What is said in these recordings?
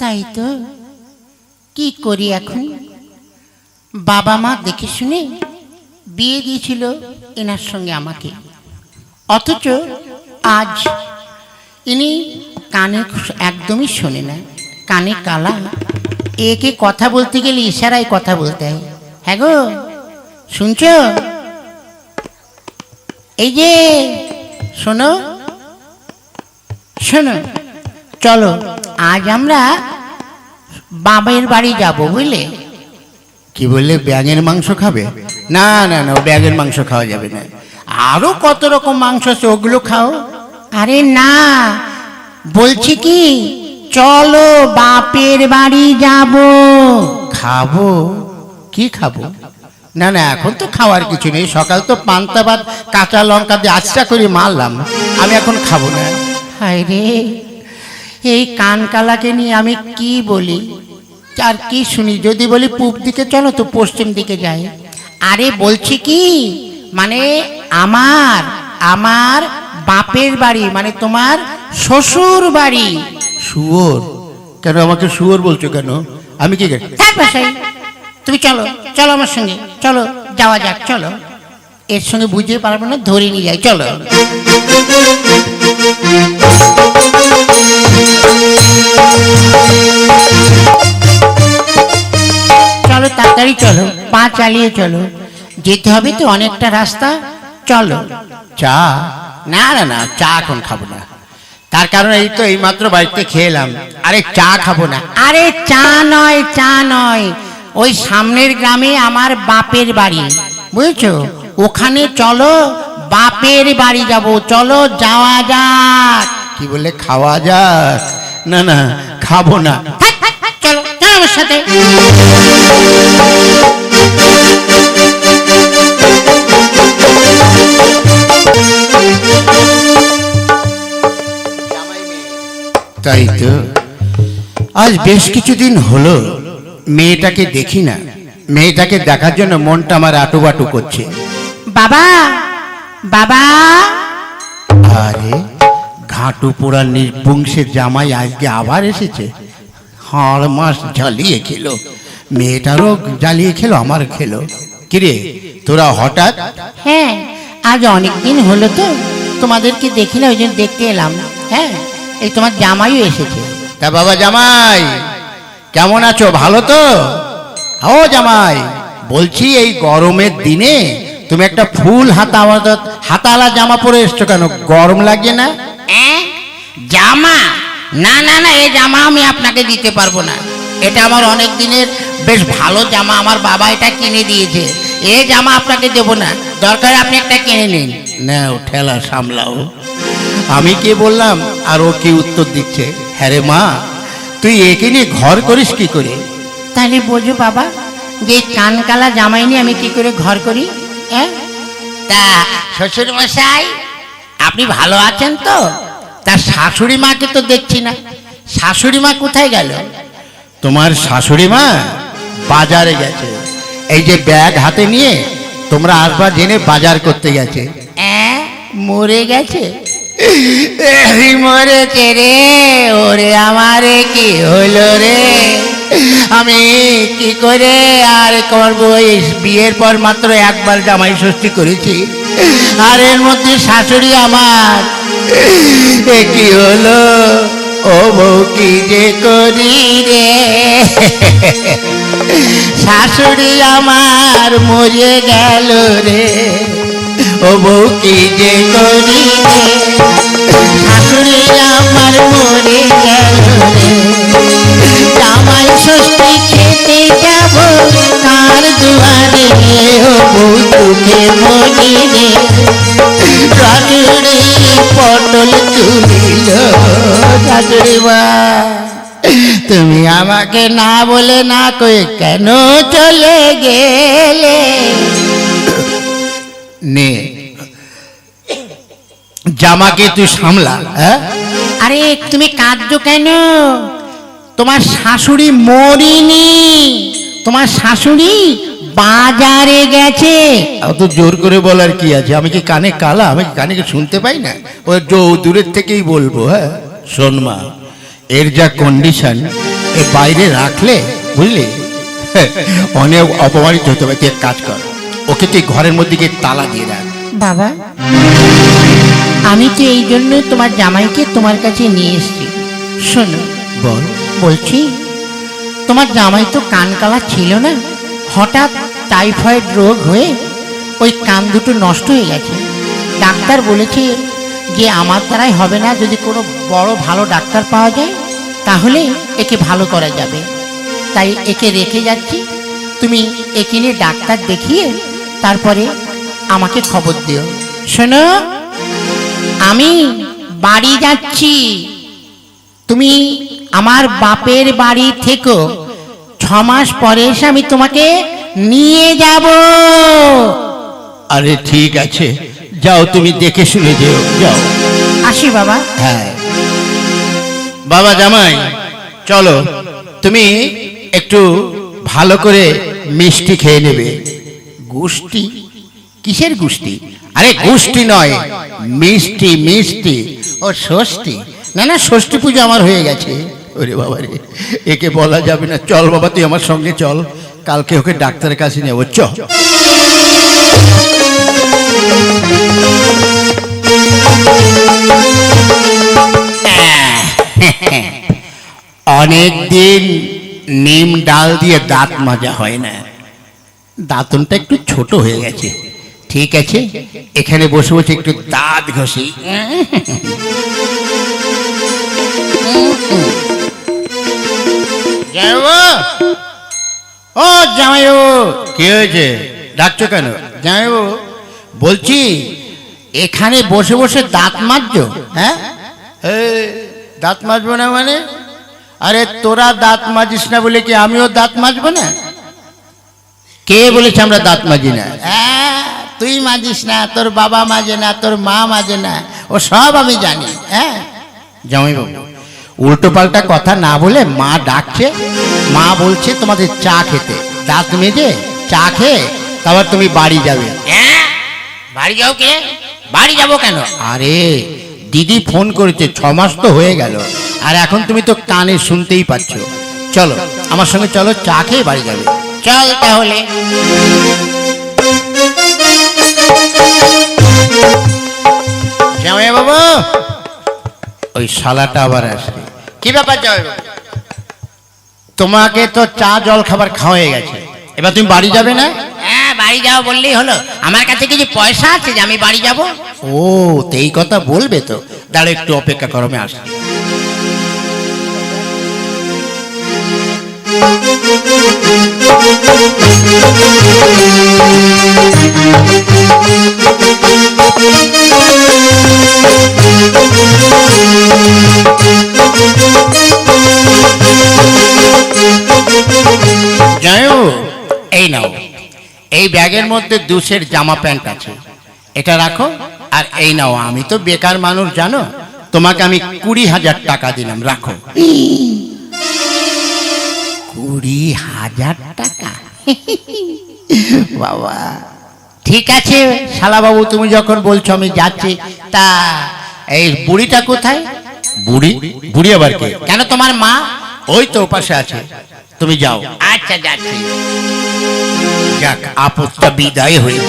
তাই তো, কি করি এখন? বাবা মা দেখে শুনে বিয়ে দিয়েছিল এনার সঙ্গে আমাকে, অথচ আজ ইনি কানে একদমই শোনে না, কানে কালা। একে কথা বলতে গেলে ইশারায় কথা বলতে হয়। হ্যাঁ গো, শুনছ? এই যে শোনো শোনো, চলো আজ আমরা বাবার বাড়ি যাব, বুঝলে? কি বললে, ব্যাঙের মাংস খাবে? না না না, ব্যাঙের মাংস খাওয়া যাবে না, আরো কত রকম মাংস আছে, ওগুলো খাও। আরে না, বলছি কি, চলো বাপের বাড়ি যাব। খাবো? কি খাবো? না না, এখন তো খাওয়ার কিছু নেই, সকাল তো পান্তা ভাত কাঁচা লঙ্কা দিয়ে আচ্ছা করে মারলাম, আমি এখন খাবো না। হায় রে, এই কানকালাকে নিয়ে আমি কি বলি আর কি শুনি? যদি বলি পূব দিকে চলো তো পশ্চিম দিকে যাই। আরে বলছি কি, মানে আমার আমার বাপের বাড়ি, মানে তোমার শ্বশুর বাড়ি। শুয়োর? কেন আমাকে শুয়োর বলছো কেন? আমি কি করি? থাক বাসায়, তুমি চলো চলো আমার সঙ্গে, চলো যাওয়া যাক, চলো। এর সঙ্গে বুঝতে পারবো না, ধরে নিয়ে যাই, চলো। চলো তাড়াতাড়ি চলো, পা চালিয়ে চলো, যেতে হবে তো অনেকটা রাস্তা, চলো। চা? না না না, চা এখন খাবো না, তার কারণ এই তো এইমাত্র বাড়িতে খেলাম, আরে চা খাবো না। আরে চা নয়, চা নয়, ওই সামনের গ্রামে আমার বাপের বাড়ি, বুঝেছো? ওখানে চলো, বাপের বাড়ি যাব, চলো যাওয়া যাক। কি বললে, খাওয়া যাক? না না, খাবো না। চলো চলো আমার সাথে। তাই তো, আজ বেশ কিছুদিন হলো মেয়েটাকে দেখি না, মেয়েটাকে দেখার জন্য মনটা আমার আটুবাটু করছে। বাবা বাবা, আরে ঘাটু পোড়া নির্বংশের জামাই আজকে আবার এসেছে, হাড় মাস জ্বালিয়ে খেলো, মেয়েটারও জ্বালিয়ে খেলো, আমার খেলো। কিরে তোরা হঠাৎ? হ্যাঁ আজ অনেক দিন হলো তো তোমাদেরকে দেখি না, ওই জন্য দেখতে এলাম। হ্যাঁ, এই তোমার জামাইও এসেছে। তা বাবা জামাই কেমন আছো, ভালো তো? ও জামাই, বলছি এই গরমের দিনে তুমি একটা ফুল হাতাওয়ালা জামা পরে এসছো কেন, গরম লাগে না? জামা? না না না, এই জামা আমি আপনাকে দিতে পারবো না, এটা আমার অনেক দিনের বেশ ভালো জামা, আমার বাবা এটা কিনে দিয়েছে, এই জামা আপনাকে দেবো না, দরকার আপনি একটা কিনে নিন। নাও ঠেলা সামলাও। আমি কি বললাম আর ও কি উত্তর দিচ্ছে, হ্যাঁ রে মা, তুই একে নিয়ে ঘর করিস কি করে? তাহলে বোঝো বাবা, যে কানকালা জামাই নিয়ে আমি কি করে ঘর করি? হ্যাঁ, তা শ্বশুর মশাই আপনি ভালো আছেন তো? তার শাশুড়ি মাকে তো দেখছি না, শাশুড়ি মা কোথায় গেল? তোমার শাশুড়ি মা বাজারে গেছে, এই যে ব্যাগ হাতে নিয়ে তোমরা আসবা জেনে বাজার করতে গেছে। মরে গেছে? মরেছে রে, ওরে আমারে কি হলো রে, আমি কি করে আর করবো? বিয়ের পর মাত্র একবার জামাই ষষ্ঠী করেছি, আর এর মধ্যে শাশুড়ি আমার, এ কি হলো? ও বউ কি যে করি রে, শাশুড়ি আমার মরে গেল রে, ও বউ কি যে করি রে, শাশুড়ি আমার মরে গেল রে, জামাই ষষ্ঠী খেতে যাব কার দুয়ারে, ও বউ তোকে মরি রে, শাশুড়ি পটল তুলিল, শাশুড়ি মা তুমি আমাকে না বলে না কয়ে কেন চলে গেলে? নে জামাকে তুই সামলা। হ্যাঁ, আরে তুমি কাঁদছো কেন? তোমার শাশুড়ি মরিনি, তোমার শাশুড়ি বাজারে গেছে। অত জোর করে বলার কি আছে, আমি কি কানে কালা, আমি কানে শুনতে পাই না? ও দূরের থেকেই বলবো। হ্যাঁ শোন মা, এর যা কন্ডিশন, এ বাইরে রাখলে বুঝলি অনেক অপমানিত হতে হবে। তুই এক কাজ কর, ওকে তুই ঘরের মধ্যে গিয়ে তালা দিয়ে রাখ। বাবা, আমি তো এই জন্য তোমার জামাইকে তোমার কাছে নিয়ে এসেছি। শোনো, বল। বলছি তোমার জামাই তো কান কালা ছিল না, হঠাৎ টাইফয়েড রোগ হয়ে ওই কান দুটো নষ্ট হয়ে গেছে। ডাক্তার বলেছে যে আমার দ্বারাই হবে না, যদি কোনো বড় ভালো ডাক্তার পাওয়া যায় তাহলে একে ভালো করা যাবে। তাই একে রেখে যাচ্ছি, তুমি একে নিয়ে ডাক্তার দেখিয়ে তারপরে আমাকে খবর দিও। শোনো, আমি বাড়ি যাচ্ছি, তুমি আমার বাপের বাড়ি থেকো, 6 মাস পরে এসে আমি তোমাকে নিয়ে যাব। আরে ঠিক আছে, যাও, তুমি দেখে শুনে যেও, যাও। আসি বাবা। হ্যাঁ বাবা জামাই, চলো, তুমি একটু ভালো করে মিষ্টি খেয়ে নেবে। গুষ্টি? কিসের গুষ্টি? আরে গুষ্টি নয়, মিষ্টি মিষ্টি। ও ষষ্ঠী? না না, ষষ্ঠী পুজো আমার হয়ে গেছে। ওরে বাবা রে, একে বলা যাবে না। চল বাবা, তুই আমার সঙ্গে চল, কালকে ওকে ডাক্তারের কাছে নেবো। চ। অনেক দিন নিম ডাল দিয়ে দাঁত মাজা হয় না, দাঁতনটা একটু ছোট হয়ে গেছে। ঠিক আছে, এখানে বসে বসে একটু দাঁত ঘষি। ও জামাইবাবু, কি হয়েছে, ডাকছো কেন? জামাইবাবু বলছি, এখানে বসে বসে দাঁত মাজছো? হ্যাঁ, দাঁত মাজবো না মানে? আরে তোরা দাঁত মাজিস না বলে কি আমিও দাঁত মাজবো না? কে বলেছে আমরা দাঁত মাজি না? তুই মাজিস না, তোর বাবা মাজে না, তোর মা মাজে না, ও সব আমি জানি। হ্যাঁ জামাইবাবু, উল্টো পাল্টা কথা না বলে মা ডাকছে, মা বলছে তোমাদের চা খেতে, দাঁত মেজে চা খেয়ে তারপর তুমি বাড়ি যাবে। বাড়ি যাও? কে বাড়ি যাবো কেন? আরে দিদি ফোন করেছে, 6 মাস তো হয়ে গেল, আর এখন তুমি তো কানে শুনতেই পাচ্ছ। চলো আমার সঙ্গে, চলো, চা খেয়ে বাড়ি যাবে। চল তাহলে। জামাই বাবু, ওই শালাটা আবার আসবে। কি ব্যাপার জামাই বাবু? তোমাকে তো চা জল খাবার খাওয়াই গেছে, এবার তুমি বাড়ি যাবে না? হ্যাঁ, বাড়ি যাও বললেই হলো। আমার কাছে কিছু পয়সা আছে যে আমি বাড়ি যাব? ও, তো এই কথা বলবে তো, দাঁড়া একটু অপেক্ষা করো, আমি আসছি। যাও, এই নাও, এই ব্যাগের মধ্যে 2 সেট জামা প্যান্ট আছে, এটা রাখো। আর এই নাও, আমি তো বেকার মানুষ জানো, তোমাকে আমি 20,000 টাকা দিলাম, রাখো। 20,000 টাকা? বাবা, ঠিক আছে শালা বাবু, তুমি যখন বলছো আমি যাচ্ছি। তা এই বুড়িটা কোথায়? বুড়ি? বুড়ি আবার কে? কেন, তোমার মা? ওই তো পাশে আছে, তুমি যাও। আচ্ছা, যাচ্ছি। যাক, আপদটা বিদায় হয়ে।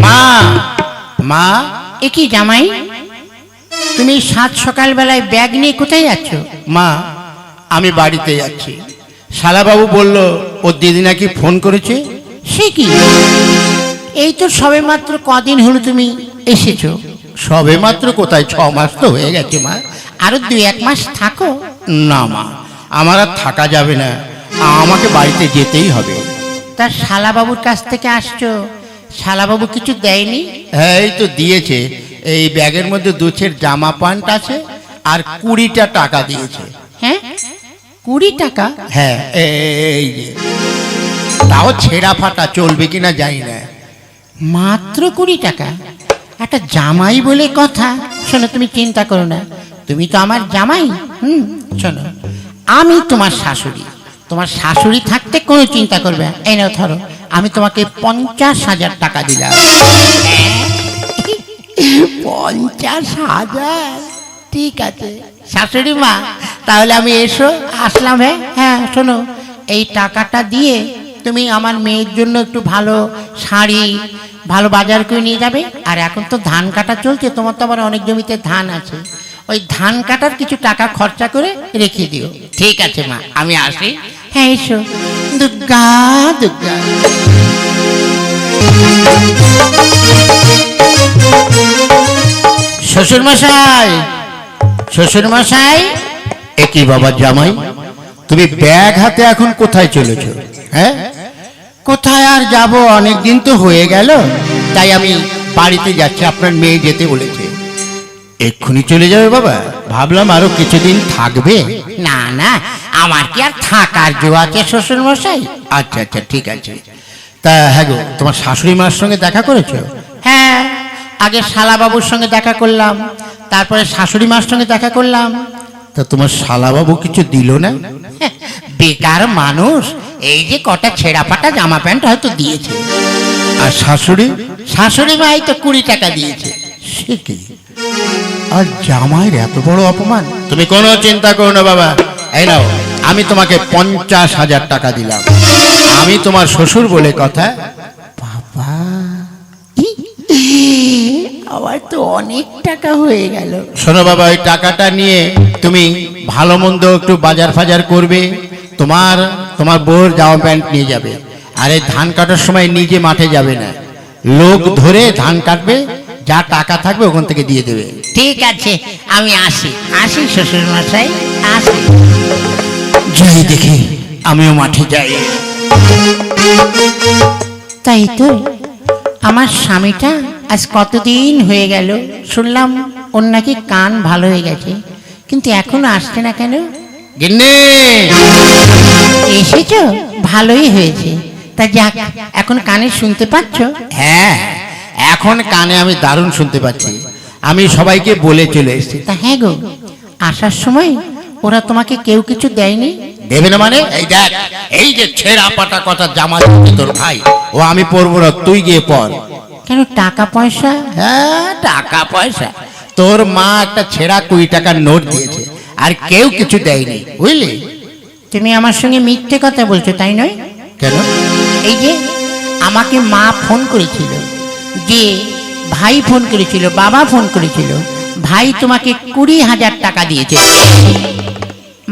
মা, মা। এ কি জামাই, তুমি 7 সকাল বেলায় ব্যাগ নিয়ে কোথায় যাচ্ছ? মা, আমি বাড়িতে যাচ্ছি। শালাবাবু বলল ওর দিদি নাকি ফোন করেছে। সে কি, এই তো সবে মাত্র কদিন হলো তুমি এসেছো। সবে মাত্র কোথায়, 6 মাস তো হয়ে গেছে মা। আরো 2-1 মাস থাকো। না মা, আমার আর থাকা যাবে না, আমাকে বাড়িতে যেতেই হবে। তার শালাবাবুর কাছ থেকে আসছো, শালাবাবু কিছু দেয়নি? হ্যাঁ, এই তো দিয়েছে, এই ব্যাগের মধ্যে 2 সেট জামা প্যান্ট আছে আর 20টা টাকা দিয়েছে। হ্যাঁ, 20 টাকা? হ্যাঁ, এই যে, তাও ছেঁড়া ফাটা, চলবে কিনা জানি না। মাত্র 20 টাকা? একটা জামাই বলে কথা। শোনো, তুমি চিন্তা করো না, তুমি তো আমার জামাই। শোনো, আমি তোমার শাশুড়ি, তোমার শাশুড়ি থাকতে কোনো চিন্তা করবে না। এই নাও ধরো, আমি তোমাকে 50,000 টাকা দিলাম। 50,000? ঠিক আছে শাশুড়ি মা, তাহলে আমি আসলাম। হ্যাঁ শোনো, এই টাকাটা দিয়ে তুমি আমার মেয়ের জন্য একটু ভালো শাড়ি, ভালো বাজার করে নিয়ে যাবে। আর এখন তো ধান কাটা চলছে, তোমার তো আবার অনেক জমিতে ধান আছে, ওই ধান কাটার কিছু টাকা খরচা করে রেখে দিও। ঠিক আছে মা, আমি আসি। হ্যাঁ এসো। দুর্গা দুর্গা। শ্বশুর মশাই, শ্বশুর মশাই। একই বাবা জামাই, তুমি ব্যাগ হাতে এখন কোথায় চলেছো? হ্যাঁ, কোথায় আর যাব, অনেক দিন তো হয়ে গেল, তাই আমি বাড়িতে যাচ্ছি, আপনার মেয়ে যেতে বলেছে। এক্ষুনি চলে যাবে বাবা? ভাবলাম আরো কিছুদিন থাকবে। না না, আমার কি আর থাকার জো আছে শ্বশুর মশাই? আচ্ছা আচ্ছা, ঠিক আছে। তা হ্যাঁ গো, তোমার শাশুড়ি মার সঙ্গে দেখা করেছো? হ্যাঁ, আগে শালাবাবুর সঙ্গে দেখা করলাম, তারপরে শাশুড়ি মার সঙ্গে দেখা করলাম। তা তোমার শালাবাবু কিছু দিল না? বেকার মানুষ, এই যে কটা ছেঁড়া ফাটা জামা প্যান্ট হয়তো দিয়েছে। আর শাশুড়ি? শাশুড়ি মা এই তো 20 টাকা দিয়েছে। সে কি, আর জামাইয়ের এত বড় অপমান! তুমি কোনো চিন্তা করো না বাবা, এই নাও, আমি তোমাকে 50,000 টাকা দিলাম। আমি তোমার শ্বশুর বলে কথা। বাবা, আমার তো অনেক টাকা হয়ে গেল। শোনো বাবা, ওই টাকাটা নিয়ে তুমি ভালো মন্দ একটু বাজার ফাজার করবে, তোমার বউর জামা প্যান্ট নিয়ে যাবে। আর এই ধান কাটার সময় নিজে মাঠে যাবে না, লোক ধরে ধান কাটবে, যা টাকা থাকবে ওখান থেকে দিয়ে দেবে। ঠিক আছে, আমি আসি শ্বশুর মশাই, আসি। যাই দেখি, আমিও মাঠে যাই। তাই তো, আমার স্বামীটা আজ কতদিন হয়ে গেল, শুনলাম ওর নাকি কান ভালো হয়ে গেছে, কিন্তু এখনো আসছে না কেন? গিন্নি, এসেছো? ভালোই হয়েছে। তা যাক, এখন কানে শুনতে পাচ্ছ? হ্যাঁ, এখন কানে আমি দারুণ শুনতে পাচ্ছি। আমি সবাইকে বলে চলে এসেছি। তা হ্যাঁ গো, আসার সময় ওরা তোমাকে কেউ কিছু দেয়নি? দেবে না মানে? এই দেখ, এই যে ছেঁড়া পাটা কথা জামা দিচ্ছে তোর ভাই, ও আমি পরবো না, তুই গিয়ে পর। কেন, টাকা পয়সা? হ্যাঁ, টাকা পয়সা? তোর মা একটা ছেঁড়া 20 টাকার নোট দিয়েছে, আর কেউ কিছু দেয়নি, বুঝলি? তুমি আমার সঙ্গে মিথ্যে কথা বলছো, তাই নয়? কেন? এই যে আমাকে মা ফোন করেছিল, যে ভাই ফোন করেছিল, বাবা ফোন করেছিল, ভাই তোমাকে 20,000 টাকা দিয়েছে,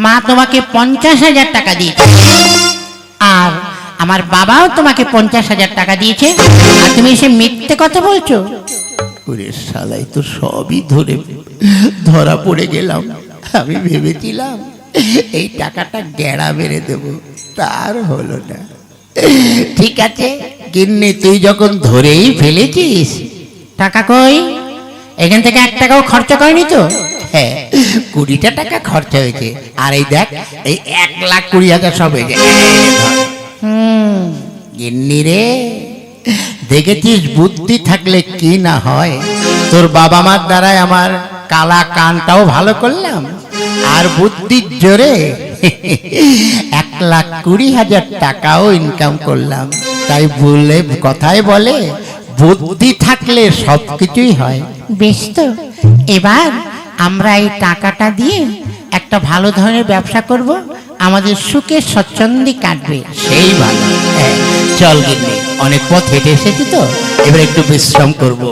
মা তোমাকে 50,000 টাকা দিয়েছে, আর আমার বাবাও তোমাকে 50,000 টাকা দিয়েছে, আর তুমি এসে মিথ্যে কথা বলছো? ওরে শালাই, তো সবই ধরা পড়ে গেলাম। আমি ভেবেছিলাম এই টাকাটা গেড়া মেরে দেব, তার হলো না। ঠিক আছে গিন্নি, তুই যখন ধরেই ফেলেছিস, টাকা কই? এখান থেকে 1 টাকাও খরচা করেনি তো? হ্যাঁ, 20টা টাকা খরচা হয়েছে, আর এই দেখ, এই 1,20,000 সব হয়েছে। গিন্নি রে, দেখেছিস বুদ্ধি থাকলে কি না হয়। তোর বাবা মার দ্বারাই আমার কালা কানটাও ভালো করলাম, আর বুদ্ধির জোরে 1,20,000 টাকাও ইনকাম করলাম। তাই বলে কথায় বলে, বুদ্ধি থাকলে সবকিছুই হয়। বেশ তো, এবার আমরা এই টাকাটা দিয়ে একটা ভালো ধরনের ব্যবসা করব, আমাদের সুখে স্বচ্ছন্দে কাটবে। সেই ভালো। হ্যাঁ, চল গিন্নি, অনেক পথ হেঁটে এসেছি তো, এবার একটু বিশ্রাম করবো।